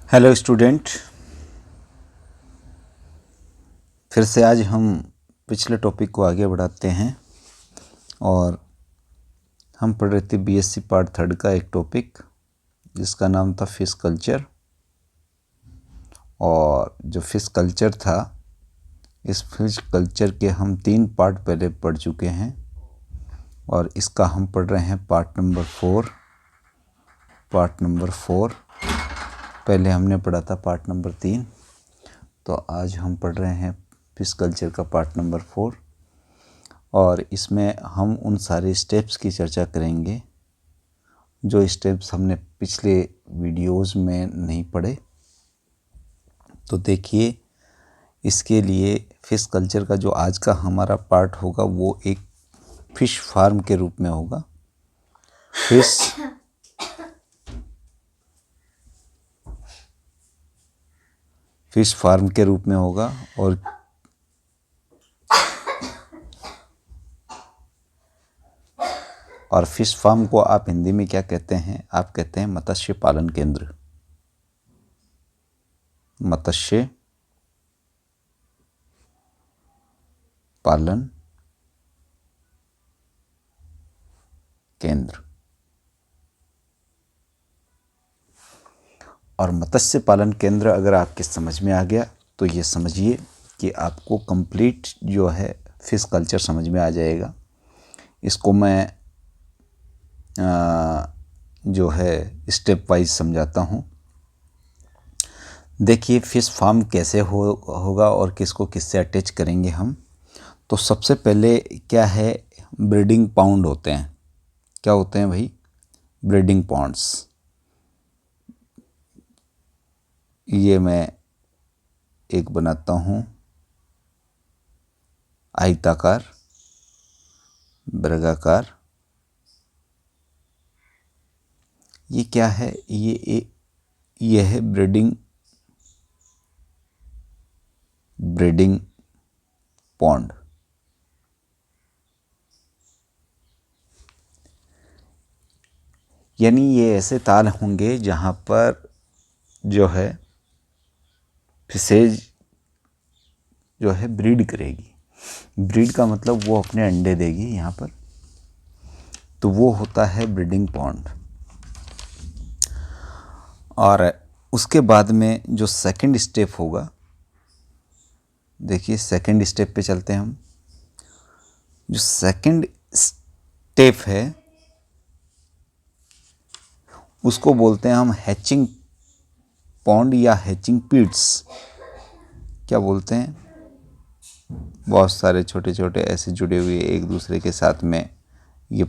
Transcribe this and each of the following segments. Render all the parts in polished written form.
Hello student, फिर से आज हम पिछले टॉपिक को आगे बढ़ाते हैं और हम पढ़ रहे थे बीएससी पार्ट थर्ड का एक टॉपिक जिसका नाम था फिश कल्चर। और जो फिश कल्चर था, इस फिश कल्चर के हम 3 पार्ट पहले पढ़ चुके हैं और इसका हम पढ़ रहे हैं पार्ट नंबर 4। पहले हमने पढ़ा था पार्ट नंबर 3, तो आज हम पढ़ रहे हैं फिश कल्चर का पार्ट नंबर 4 और इसमें हम उन सारे स्टेप्स की चर्चा करेंगे जो स्टेप्स हमने पिछले वीडियोस में नहीं पढ़े। तो देखिए, इसके लिए फिश कल्चर का जो आज का हमारा पार्ट होगा वो एक फिश फार्म के रूप में होगा। फिश फार्म के रूप में होगा और फिश फार्म को आप हिंदी में क्या कहते हैं? आप कहते हैं मत्स्य पालन केंद्र। मत्स्य पालन केंद्र। और मत्स्य पालन केंद्र अगर आपके समझ में आ गया तो ये समझिए कि आपको कंप्लीट जो है फिश कल्चर समझ में आ जाएगा। इसको मैं जो है स्टेप वाइज समझाता हूँ। देखिए, फिश फार्म कैसे होगा और किसको किससे अटैच करेंगे हम। तो सबसे पहले क्या है, ब्रीडिंग पाउंड होते हैं। क्या होते हैं भाई? Breeding ponds. ये मैं एक बनाता हूँ आयताकार, वर्गाकार। ये क्या है? ये है ब्रीडिंग पॉन्ड। यानी ये ऐसे ताल होंगे जहाँ पर जो है फिशेज जो है ब्रीड करेगी। ब्रीड का मतलब वो अपने अंडे देगी यहाँ पर, तो वो होता है ब्रीडिंग पॉन्ड। और उसके बाद में जो सेकंड स्टेप होगा, देखिए सेकंड स्टेप पे चलते हैं हम। जो सेकंड स्टेप है उसको बोलते हैं हम हैचिंग पॉन्ड या हैचिंग पीट्स। क्या बोलते हैं? बहुत सारे छोटे छोटे ऐसे जुड़े हुए एक दूसरे के साथ में ये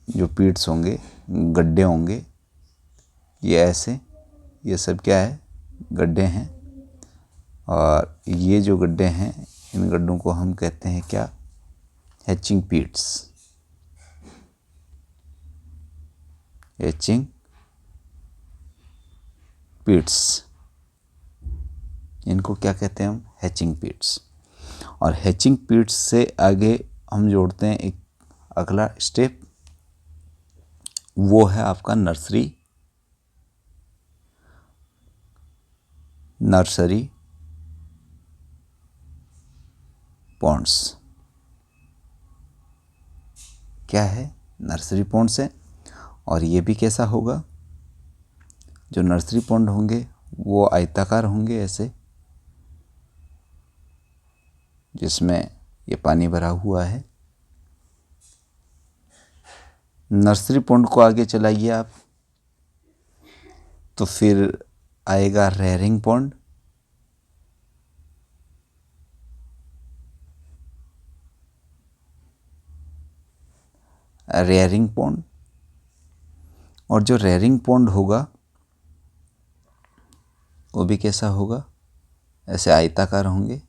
जो पीट्स होंगे, गड्ढे होंगे, ये ऐसे, ये सब क्या है? गड्ढे हैं। और ये जो गड्ढे हैं, इन गड्ढों को हम कहते हैं क्या? Hatching Pitt's. हैचिंग पीट्स, इनको क्या कहते हैं हम? Hatching Pitt's. और हैचिंग पीट्स से आगे हम जोड़ते हैं एक अगला स्टेप, वो है आपका नर्सरी पॉन्ड्स। क्या है? नर्सरी पॉन्ड्स है। और ये भी कैसा होगा? जो नर्सरी पॉन्ड होंगे वो आयताकार होंगे ऐसे, जिसमें ये पानी भरा हुआ है। नर्सरी पॉन्ड को आगे चलाइए आप, तो फिर आएगा रेयरिंग पॉन्ड। Rearing pond. और जो रेयरिंग पॉन्ड होगा वो भी कैसा होगा? ऐसे आयताकार होंगे,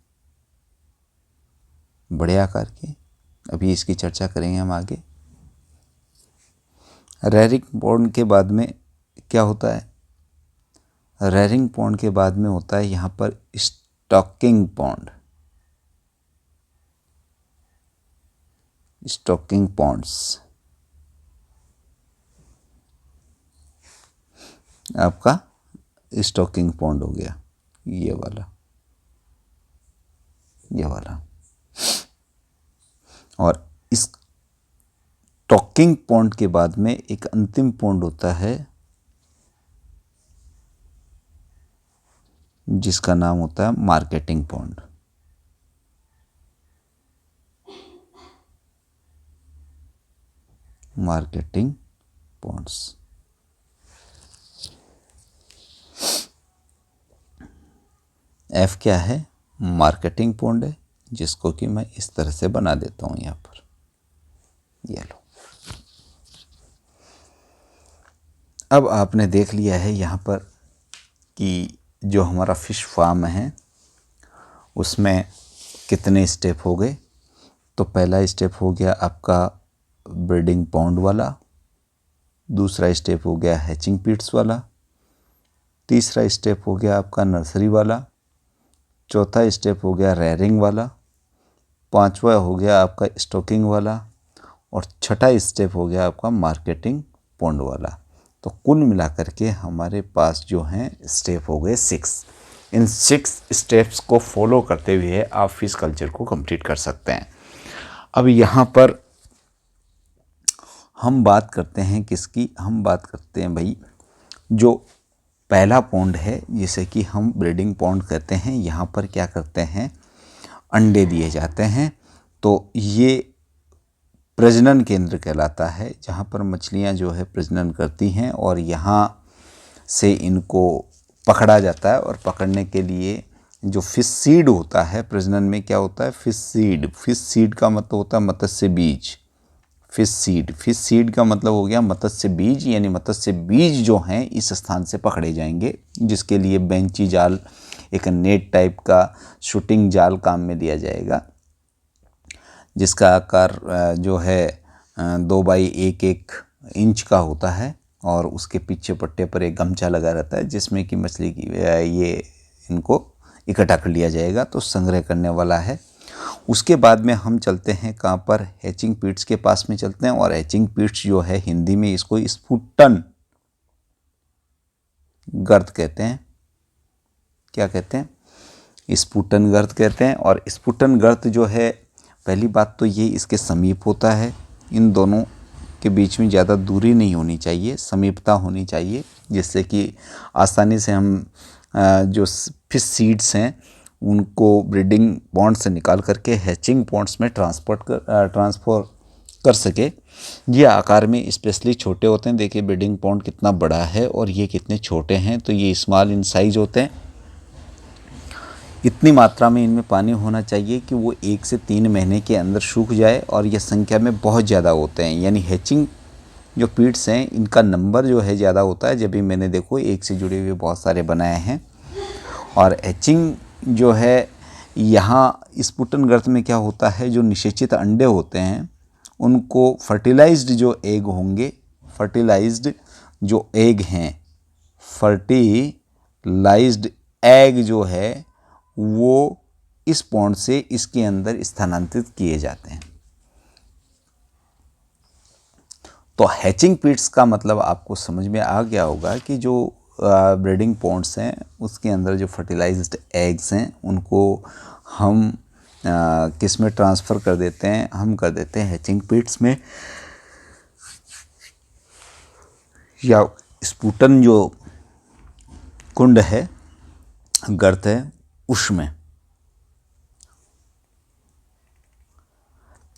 बड़े आकार के। अभी इसकी चर्चा करेंगे हम आगे। रेयरिंग पॉन्ड के बाद में क्या होता है? रेयरिंग पॉन्ड के बाद में होता है यहाँ पर स्टॉकिंग पॉन्ड। Stocking ponds. आपका स्टॉकिंग पॉन्ड हो गया, ये वाला, ये वाला। और इस स्टॉकिंग पॉन्ड के बाद में एक अंतिम पॉन्ड होता है जिसका नाम होता है marketing pond. Marketing ponds. F क्या है? मार्केटिंग पॉन्ड है, जिसको कि मैं इस तरह से बना देता हूं यहां पर, ये लो। अब आपने देख लिया है यहाँ पर कि जो हमारा फिश फार्म है उसमें कितने स्टेप हो गए। तो पहला स्टेप हो गया आपका ब्रीडिंग पॉन्ड वाला, दूसरा स्टेप हो गया हैचिंग पीट्स वाला, तीसरा स्टेप हो गया आपका नर्सरी वाला, चौथा स्टेप हो गया रेयरिंग वाला, पांचवा हो गया आपका स्टॉकिंग वाला, और छठा स्टेप हो गया आपका मार्केटिंग पॉन्ड वाला। तो कुल मिलाकर के हमारे पास जो हैं स्टेप हो गए 6। इन 6 स्टेप्स को फॉलो करते हुए आप फिश कल्चर को कंप्लीट कर सकते हैं। अब यहाँ पर हम बात करते हैं किसकी? हम बात करते हैं भाई जो पहला पॉन्ड है, जिसे कि हम ब्रीडिंग पॉन्ड कहते हैं। यहाँ पर क्या करते हैं, अंडे दिए जाते हैं। तो ये प्रजनन केंद्र कहलाता है, जहाँ पर मछलियाँ जो है प्रजनन करती हैं और यहाँ से इनको पकड़ा जाता है। और पकड़ने के लिए जो फिश सीड होता है, प्रजनन में क्या होता है, फिश सीड। फिश सीड का मतलब होता है मत्स्य बीज। फिश सीड, फिश सीड का मतलब हो गया मत्स्य बीज, यानी मत्स्य बीज जो हैं इस स्थान से पकड़े जाएंगे, जिसके लिए बेंची जाल, एक नेट टाइप का शूटिंग जाल काम में लिया जाएगा, जिसका आकार जो है 2 बाई 1 इंच का होता है। और उसके पीछे पट्टे पर एक गमछा लगा रहता है, जिसमें कि मछली की ये इनको इकट्ठा कर लिया जाएगा। तो संग्रह करने वाला है। उसके बाद में हम चलते हैं कहाँ पर, हैचिंग पीट्स के पास में चलते हैं। और हैचिंग पीट्स जो है हिंदी में इसको स्फुटन गर्त कहते हैं। क्या कहते हैं? स्फुटन गर्त कहते हैं। और स्फुटन गर्त जो है, पहली बात तो ये इसके समीप होता है। इन दोनों के बीच में ज़्यादा दूरी नहीं होनी चाहिए, समीपता होनी चाहिए, जिससे कि आसानी से हम जो फिश सीड्स हैं उनको ब्रीडिंग पॉन्ड से निकाल करके हैचिंग पॉन्ड्स में ट्रांसफ़र कर सके। ये आकार में स्पेशली छोटे होते हैं। देखिए ब्रीडिंग पॉन्ड कितना बड़ा है और ये कितने छोटे हैं। तो ये स्मॉल इन साइज होते हैं। इतनी मात्रा में इनमें पानी होना चाहिए कि वो 1 से 3 महीने के अंदर सूख जाए। और ये संख्या में बहुत ज़्यादा होते हैं, यानी हैचिंग जो पीट्स हैं इनका नंबर जो है ज़्यादा होता है। जब भी मैंने देखो एक से जुड़े हुए बहुत सारे बनाए हैं। और हैचिंग जो है, यहाँ स्फुटन गर्त में क्या होता है, जो निषेचित अंडे होते हैं उनको फर्टिलाइज्ड जो एग होंगे, फर्टिलाइज्ड जो एग हैं, फर्टिलाइज्ड एग जो है वो इस पॉन्ड से इसके अंदर स्थानांतरित किए जाते हैं। तो हैचिंग पीट्स का मतलब आपको समझ में आ गया होगा कि जो ब्रीडिंग पॉन्ड्स हैं उसके अंदर जो फर्टिलाइज्ड एग्स हैं उनको हम किस में ट्रांसफ़र कर देते हैं, हम कर देते हैं हैचिंग पीट्स में, या स्फुटन जो कुंड है, गर्त है, उसमें।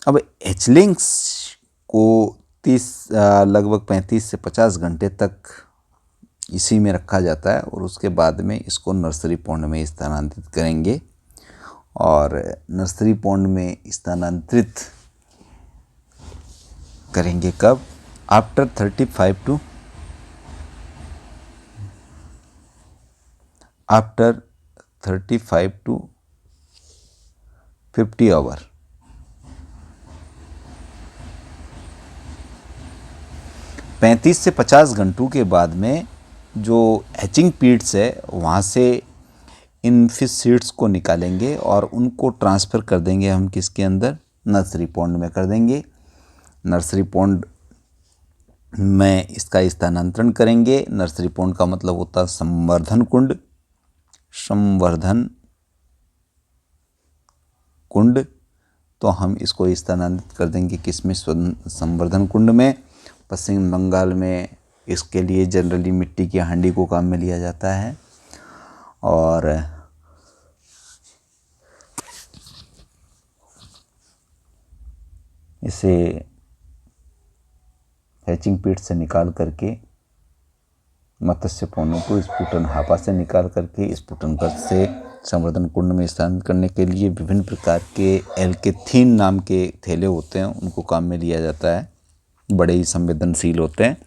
अब हैचलिंग्स को लगभग 35 से 50 घंटे तक इसी में रखा जाता है। और उसके बाद में इसको नर्सरी पॉन्ड में स्थानांतरित करेंगे। और नर्सरी पॉन्ड में स्थानांतरित करेंगे कब? After 35 to 50 our. 35 से 50 घंटों के बाद में जो हैचिंग पीट्स है वहाँ से इन फिश सीड्स को निकालेंगे और उनको ट्रांसफ़र कर देंगे हम किसके अंदर, नर्सरी पॉन्ड में कर देंगे। नर्सरी पॉन्ड में इसका स्थानांतरण करेंगे। नर्सरी पॉन्ड का मतलब होता है संवर्धन कुंड। संवर्धन कुंड, तो हम इसको स्थानांतरित कर देंगे किसमें? संवर्धन कुंड में। पश्चिम बंगाल में इसके लिए जनरली मिट्टी की हांडी को काम में लिया जाता है और इसे हैचिंग पीट से निकाल करके मत्स्य पोनों को स्फुटन हापा से निकाल करके स्फुटन गर्त से संवर्धन कुंड में स्थानांतरित करने के लिए विभिन्न प्रकार के एल्केथीन नाम के थैले होते हैं, उनको काम में लिया जाता है। बड़े ही संवेदनशील होते हैं।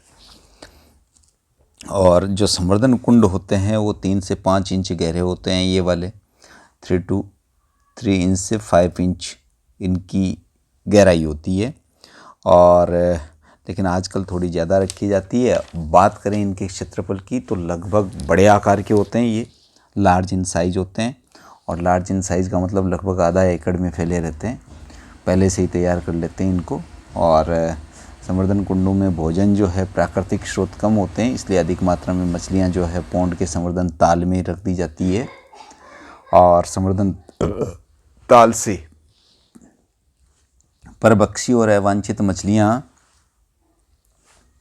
और जो संवर्धन कुंड होते हैं वो 3 से 5 इंच गहरे होते हैं। ये वाले 3 इंच से 5 इंच इनकी गहराई होती है। और लेकिन आजकल थोड़ी ज़्यादा रखी जाती है। बात करें इनके क्षेत्रफल की तो लगभग बड़े आकार के होते हैं। ये लार्ज इन साइज होते हैं और लार्ज इन साइज का मतलब लगभग आधा एकड़ में फैले रहते हैं। पहले से ही तैयार कर लेते हैं इनको। और संवर्धन कुंडों में भोजन जो है प्राकृतिक स्रोत कम होते हैं, इसलिए अधिक मात्रा में मछलियां जो है पौंड के संवर्धन ताल में रख दी जाती है और संवर्धन ताल से परभक्षी और अवांछित मछलियां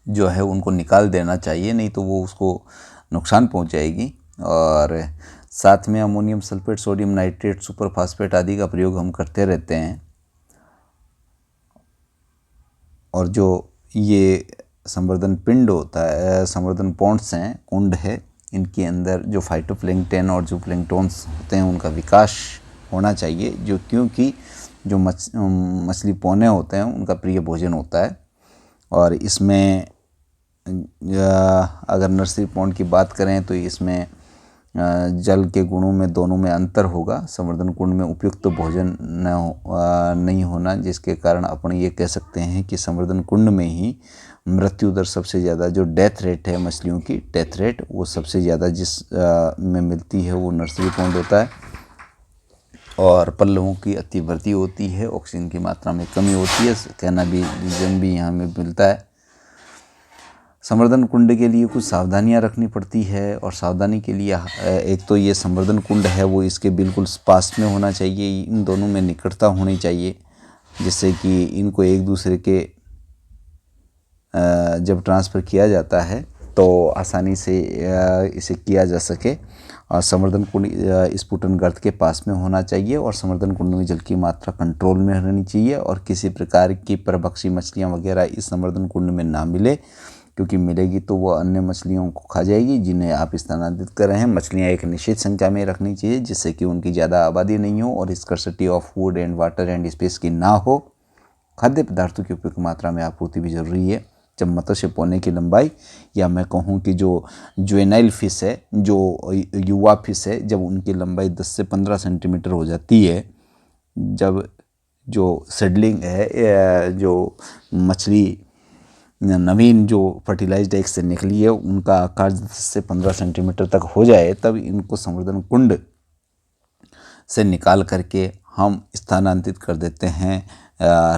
जो है उनको निकाल देना चाहिए, नहीं तो वो उसको नुकसान पहुंचाएगी। और साथ में ammonium sulphate, sodium nitrate, super phosphate आदि का प्रयोग हम करते रहते हैं। और जो ये संवर्धन पिंड होता है, संवर्धन पॉन्ड्स हैं, कुंड है, इनके अंदर जो फाइटोप्लैंक्टन और जो प्लैंक्टन्स होते हैं उनका विकास होना चाहिए, जो क्योंकि जो मछली पौने होते हैं उनका प्रिय भोजन होता है। और इसमें अगर नर्सरी पॉन्ड की बात करें तो इसमें जल के गुणों में दोनों में अंतर होगा। संवर्धन कुंड में उपयुक्त भोजन नहीं होना, जिसके कारण अपन ये कह सकते हैं कि संवर्धन कुंड में ही मृत्यु दर सबसे ज़्यादा, जो डेथ रेट है मछलियों की, डेथ रेट वो सबसे ज़्यादा जिस में मिलती है वो नर्सरी पॉन्ड होता है। और पल्लवों की अतिवृद्धि होती है, ऑक्सीजन की मात्रा में कमी होती है, कहना भी रीजन भी यहाँ में मिलता है। संवर्धन कुंड के लिए कुछ सावधानियां रखनी पड़ती है और सावधानी के लिए एक तो ये संवर्धन कुंड है वो इसके बिल्कुल पास में होना चाहिए, इन दोनों में निकटता होनी चाहिए, जिससे कि इनको एक दूसरे के जब ट्रांसफ़र किया जाता है तो आसानी से इसे किया जा सके। और संवर्धन कुंड स्फुटन गर्त के पास में होना चाहिए और संवर्धन कुंड में जल की मात्रा कंट्रोल में रहनी चाहिए और किसी प्रकार की परभक्षी मछलियाँ वगैरह इस संवर्धन कुंड में ना मिले, क्योंकि मिलेगी तो वो अन्य मछलियों को खा जाएगी जिन्हें आप स्थानांतरित कर रहे हैं। मछलियाँ एक निश्चित संख्या में रखनी चाहिए जिससे कि उनकी ज़्यादा आबादी नहीं हो और scarcity of food and water and space की ना हो। खाद्य पदार्थों की उपयुक्त मात्रा में आपूर्ति भी जरूरी है। जब मत्स्य पौने की लंबाई, या मैं कहूँ कि जो जुवेनाइल फिश है, जो युवा फिश है, जब उनकी लंबाई 10 से 15 सेंटीमीटर हो जाती है, जब जो सेडलिंग है, जो मछली नवीन जो फर्टिलाइज्ड एग से निकली है उनका आकार 10 से 15 सेंटीमीटर तक हो जाए, तब इनको संवर्धन कुंड से निकाल करके हम स्थानांतरित कर देते हैं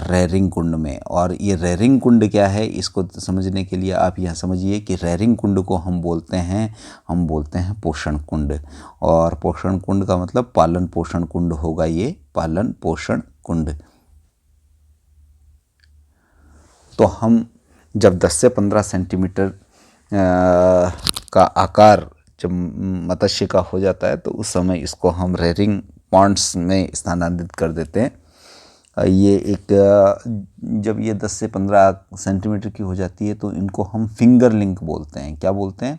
रेयरिंग कुंड में। और ये रेयरिंग कुंड क्या है, इसको समझने के लिए आप यह समझिए कि रेयरिंग कुंड को हम बोलते हैं पोषण कुंड। और पोषण कुंड का मतलब पालन पोषण कुंड होगा, ये पालन पोषण कुंड। तो हम जब 10 से 15 सेंटीमीटर का आकार जब मत्स्य का हो जाता है तो उस समय इसको हम रेयरिंग पॉन्ड्स में स्थानांतरित कर देते हैं। ये एक जब ये 10 से 15 सेंटीमीटर की हो जाती है तो इनको हम फिंगर लिंक बोलते हैं। क्या बोलते हैं?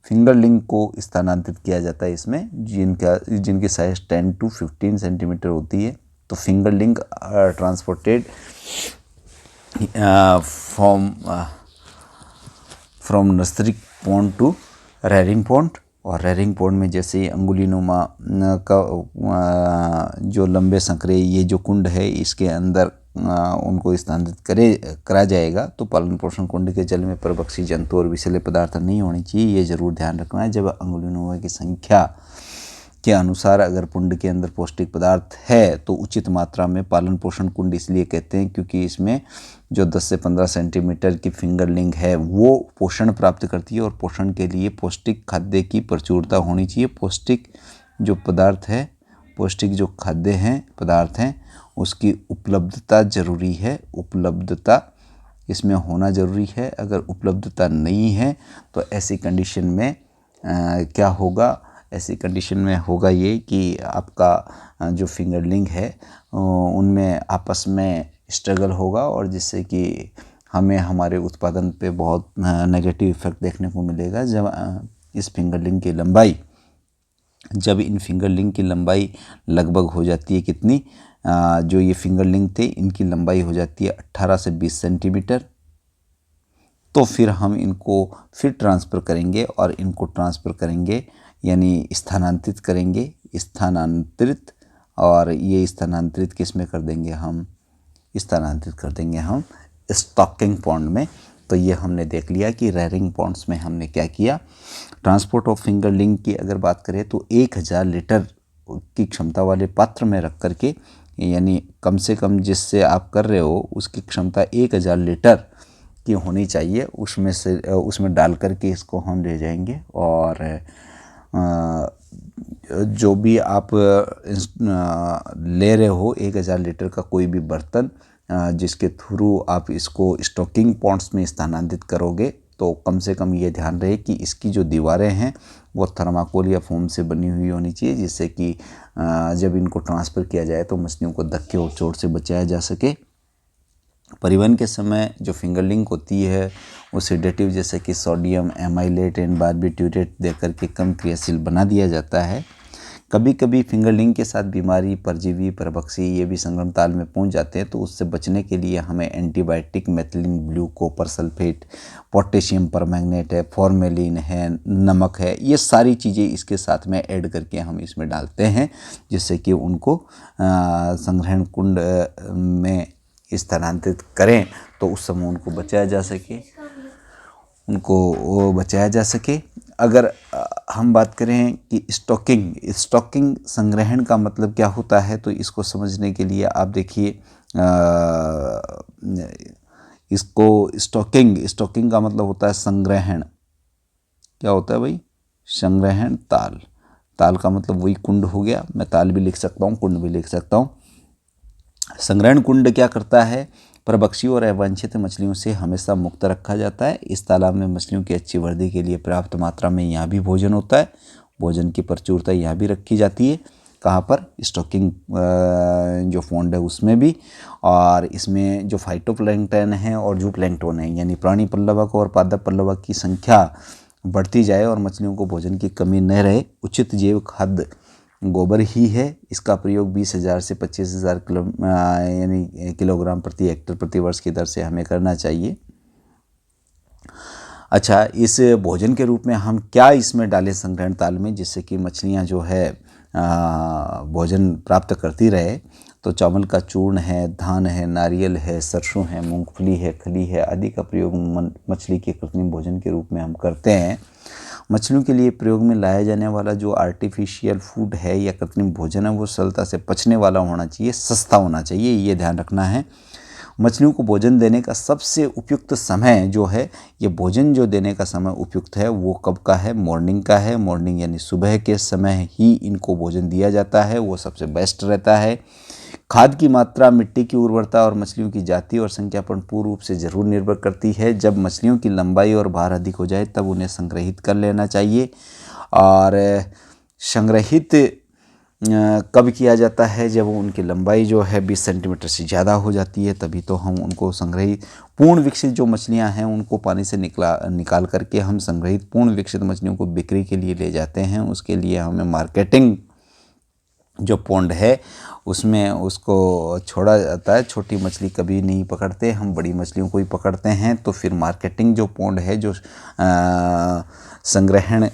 फिंगर लिंक को स्थानांतरित किया जाता है इसमें, जिनकी साइज 10 to 15 सेंटीमीटर होती है। तो fingerling transported from nursery pond to rearing pond. और रेयरिंग पॉन्ड में जैसे अंगुलीनुमा का जो लंबे संकरे ये जो कुंड है इसके अंदर उनको स्थानांतरित करा जाएगा, तो पालन पोषण कुंड के जल में परभक्षी जंतु और विषैले पदार्थ नहीं होने चाहिए। ये जरूर ध्यान रखना है। जब अंगुलीनुमा की संख्या के अनुसार अगर पुंड के अंदर पौष्टिक पदार्थ है तो उचित मात्रा में पालन पोषण कुंड इसलिए कहते हैं क्योंकि इसमें जो 10 से 15 सेंटीमीटर की फिंगरलिंग है वो पोषण प्राप्त करती है और पोषण के लिए पौष्टिक खाद्य की प्रचुरता होनी चाहिए। पौष्टिक जो पदार्थ है, पौष्टिक जो खाद्य हैं पदार्थ हैं उसकी उपलब्धता जरूरी है, उपलब्धता इसमें होना ज़रूरी है। अगर उपलब्धता नहीं है तो ऐसी कंडीशन में क्या होगा, ऐसी कंडीशन में होगा ये कि आपका जो फिंगरलिंग है उनमें आपस में स्ट्रगल होगा और जिससे कि हमें हमारे उत्पादन पे बहुत नेगेटिव इफेक्ट देखने को मिलेगा। जब इस फिंगरलिंग की लंबाई, जब इन फिंगरलिंग की लंबाई लगभग हो जाती है कितनी, जो ये फिंगरलिंग थे इनकी लंबाई हो जाती है 18 से 20 सेंटीमीटर, तो फिर हम इनको फिर ट्रांसफ़र करेंगे और इनको ट्रांसफ़र करेंगे यानी स्थानांतरित करेंगे, स्थानांतरित। और ये स्थानांतरित किस में कर देंगे हम, स्थानांतरित कर देंगे हम स्टॉकिंग पॉन्ड में। तो ये हमने देख लिया कि रेयरिंग पॉन्ड्स में हमने क्या किया। ट्रांसपोर्ट ऑफ फिंगरलिंग की अगर बात करें तो 1000 लीटर की क्षमता वाले पात्र में रख करके, यानी कम से कम जिससे आप कर रहे हो उसकी क्षमता 1000 लीटर की होनी चाहिए, उसमें डाल करके इसको हम ले जाएंगे। और जो भी आप ले रहे हो 1000 लीटर का कोई भी बर्तन जिसके थ्रू आप इसको स्टॉकिंग पॉन्ड्स में स्थानांतरित करोगे तो कम से कम ये ध्यान रहे कि इसकी जो दीवारें हैं वो थर्माकोल या फोम से बनी हुई होनी चाहिए, जिससे कि जब इनको ट्रांसफ़र किया जाए तो मछलियों को धक्के और चोट से बचाया जा सके। परिवहन के समय जो फिंगरलिंग होती है वो सेडेटिव जैसे कि सोडियम एमाइलेट एंड बारबिट्यूरेट देकर के कम क्रियाशील बना दिया जाता है। कभी कभी फिंगरलिंग के साथ बीमारी, परजीवी, परभक्षी ये भी संगम ताल में पहुंच जाते हैं, तो उससे बचने के लिए हमें antibiotic, methylene blue, copper sulphate, potassium permanganate है, फॉर्मेलिन है, नमक है, ये सारी चीज़ें इसके साथ में ऐड करके हम इसमें डालते हैं जिससे कि उनको संग्रहण कुंड में स्थानांतरित करें तो उस समय उनको बचाया जा सके, अगर हम बात करें कि स्टॉकिंग संग्रहण का मतलब क्या होता है तो इसको समझने के लिए आप देखिए, इसको स्टॉकिंग का मतलब होता है संग्रहण। क्या होता है भाई? संग्रहण। ताल का मतलब वही कुंड हो गया, मैं ताल भी लिख सकता हूँ, कुंड भी लिख सकता हूँ। संग्रहण कुंड क्या करता है? परभक्षी और अवांछित मछलियों से हमेशा मुक्त रखा जाता है। इस तालाब में मछलियों की अच्छी वृद्धि के लिए पर्याप्त मात्रा में यहाँ भी भोजन होता है, भोजन की प्रचुरता यहाँ भी रखी जाती है। कहाँ पर? स्टॉकिंग जो पॉन्ड है उसमें भी। और इसमें जो फाइटोप्लैंक्टन है और जूप्लैंक्टन है यानी प्राणी पल्लवक और पादप पल्लवक की संख्या बढ़ती जाए और मछलियों को भोजन की कमी न रहे, उचित जैव खाद्य गोबर ही है। इसका प्रयोग 20,000 से 25,000 किलोग्राम प्रति हेक्टेयर प्रति वर्ष की दर से हमें करना चाहिए। अच्छा, इस भोजन के रूप में हम क्या इसमें डालें संग्रहण ताल में जिससे कि मछलियां जो है भोजन प्राप्त करती रहे? तो चावल का चूर्ण है, धान है, नारियल है, सरसों है, मूंगफली है, खली है आदि का प्रयोग मछली के कृत्रिम भोजन के रूप में हम करते हैं। मछलियों के लिए प्रयोग में लाया जाने वाला जो आर्टिफिशियल फूड है या कृत्रिम भोजन है वो सरलता से पचने वाला होना चाहिए, सस्ता होना चाहिए, ये ध्यान रखना है। मछलियों को भोजन देने का सबसे उपयुक्त समय जो है, ये भोजन जो देने का समय उपयुक्त है वो कब का है? मॉर्निंग का है। मॉर्निंग यानी सुबह के समय ही इनको भोजन दिया जाता है, वो सबसे बेस्ट रहता है। खाद की मात्रा मिट्टी की उर्वरता और मछलियों की जाति और संख्या पर पूर्ण रूप से जरूर निर्भर करती है। जब मछलियों की लंबाई और भार अधिक हो जाए तब उन्हें संग्रहित कर लेना चाहिए। और संग्रहित कब किया जाता है? जब उनकी लंबाई जो है 20 सेंटीमीटर से ज़्यादा हो जाती है, तभी तो हम उनको संग्रहित पूर्ण विकसित जो मछलियां हैं उनको पानी से निकाल करके हम संग्रहित पूर्ण विकसित मछलियों को बिक्री के लिए ले जाते हैं। उसके लिए हमें मार्केटिंग जो पॉन्ड है उसमें उसको छोड़ा जाता है। छोटी मछली कभी नहीं पकड़ते, हम बड़ी मछलियों को ही पकड़ते हैं। तो फिर मार्केटिंग जो पॉन्ड है, जो संग्रहण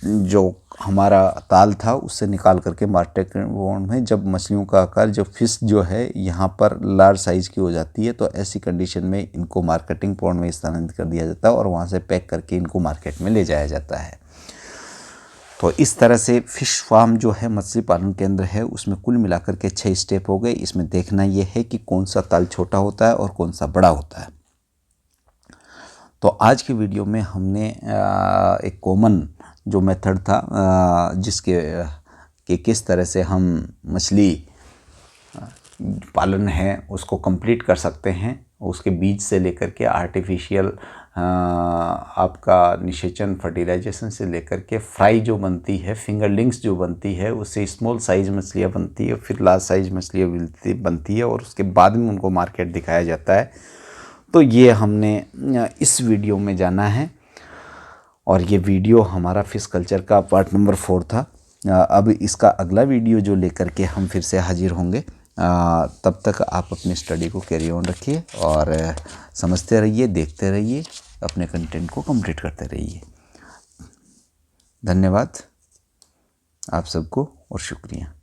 जो हमारा ताल था उससे निकाल करके मार्केटिंग पॉन्ड में जब मछलियों का आकार, जब फिश जो है यहाँ पर लार्ज साइज़ की हो जाती है तो ऐसी कंडीशन में इनको मार्केटिंग पॉन्ड में स्थानांतरित कर दिया जाता है और वहाँ से पैक करके इनको मार्केट में ले जाया जाता है। तो इस तरह से फ़िश फार्म जो है, मछली पालन केंद्र है, उसमें कुल मिलाकर के 6 स्टेप हो गए। इसमें देखना ये है कि कौन सा ताल छोटा होता है और कौन सा बड़ा होता है। तो आज की वीडियो में हमने एक कॉमन जो मेथड था जिसके कि किस तरह से हम मछली पालन है उसको कंप्लीट कर सकते हैं, उसके बीज से लेकर के आर्टिफिशियल आपका निषेचन फर्टिलाइजेशन से लेकर के फ्राई जो बनती है, फिंगरलिंग्स जो बनती है, उससे स्मॉल साइज मछलियाँ बनती है, फिर लार्ज साइज मछलियाँ बनती है और उसके बाद में उनको मार्केट दिखाया जाता है। तो ये हमने इस वीडियो में जाना है और ये वीडियो हमारा फिश कल्चर का पार्ट नंबर 4 था। अब इसका अगला वीडियो जो लेकर के हम फिर से हाजिर होंगे। तब तक आप अपनी स्टडी को कैरी ऑन रखिए और समझते रहिए, देखते रहिए, अपने कंटेंट को कंप्लीट करते रहिए। धन्यवाद आप सबको और शुक्रिया।